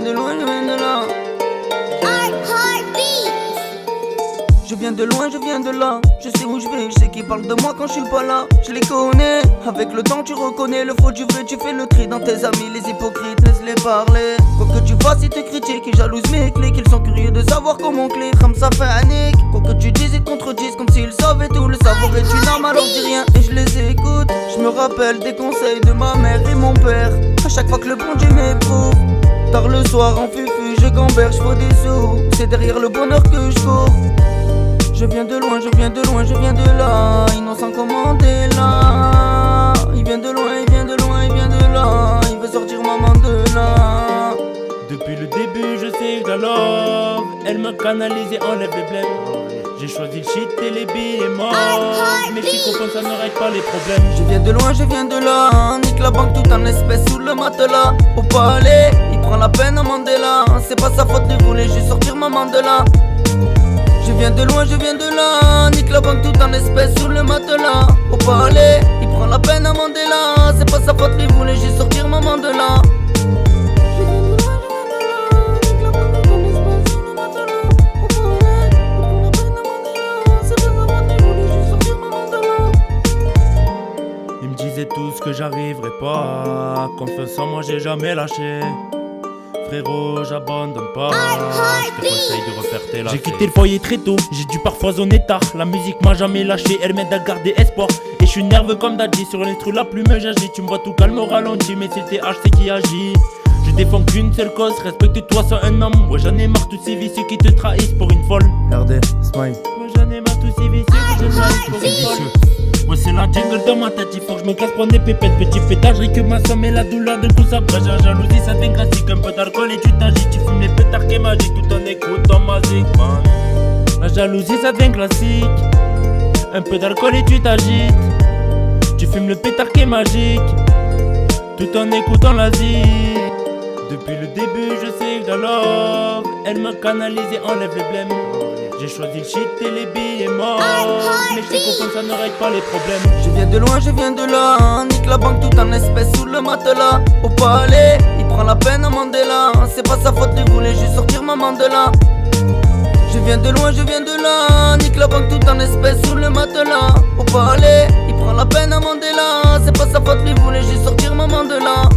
de loin, je viens de là. Je viens de loin, je viens de là. Je sais où je vais, je sais qui parle de moi quand je suis pas là. Je les connais, avec le temps tu reconnais le faux du vrai. Tu fais le tri dans tes amis, les hypocrites, laisse-les parler. Quoi que tu fasses, ils te critiquent, ils jalousent mes clics. Ils sont curieux de savoir comment clique, comme ça fait un nick. Quoi que tu dises, ils te contredisent comme s'ils savaient tout. Le savoir est une arme, alors dis rien et je les écoute. Je me rappelle des conseils de ma mère et mon père. À chaque fois que le bon Dieu m'éprouve. Tard le soir en fufu, je gamberge, faut des sous. C'est derrière le bonheur que je cours. Je viens de loin, je viens de loin, je viens de là. Innocent commandé là. Il vient de loin, il vient de loin, il vient de là. Il veut sortir maman de là. Depuis le début je sais que la love. Elle me canalise et enlève les blèmes. J'ai choisi le shit et les billets morts. Mais si comprends ça ne règle pas les problèmes. Je viens de loin, je viens de là. Nique la banque tout en espèces sous le matelas. Au palais, il prend la peine à Mandela. C'est pas sa faute, il voulait juste sortir maman de là. Je viens de loin, je viens de là. Nique la banque tout en espèces sous le matelas. Au palais, il prend la peine à Mandela. C'est pas sa faute, il voulait juste sortir maman de là. Ils me disaient tous que j'arriverais pas. Confiance en moi j'ai jamais lâché. Frérot, j'abandonne pas. Je te conseille de refaire tes lacets. J'ai quitté le foyer très tôt, j'ai dû parfois zoner tard. La musique m'a jamais lâché, elle m'aide à garder espoir. Et je suis nerveux comme Daddy, sur l'instru la plume j'agis. Tu me vois tout calme au ralenti, mais c'est THC qui agit. Je défends qu'une seule cause, respecte-toi, sois un homme. Moi j'en ai marre tous ces vicieux qui te trahissent pour une folle. Regardez, smile. Moi j'en ai marre tous ces vicieux qui te trahissent pour une folle. Moi c'est la jungle dans ma tête, il faut que je me casse prendre des pépettes. Petit pétage, que ma somme et la douleur de tout ça. Après la jalousie, ça devient classique. Un peu d'alcool et tu t'agites. Tu fumes les pétards qui est magique tout en écoutant ma zik, man. La jalousie, ça devient classique. Un peu d'alcool et tu t'agites. Tu fumes le pétard qui est magique tout en écoutant la zik. Depuis le début, je sais que la love. Elle me canalise et enlève les blèmes. J'ai choisi le shit et les billets morts. Mais je sais comprends ça ne règle pas les problèmes. Je viens de loin, je viens de là. Nique la banque tout en espèces sous le matelas. Au palais, il prend la peine à Mandela. C'est pas sa faute, il voulait juste sortir maman de là. Je viens de loin, je viens de là. Nique la banque tout en espèces sous le matelas. Au palais, il prend la peine à Mandela. C'est pas sa faute, il voulait juste sortir maman de là.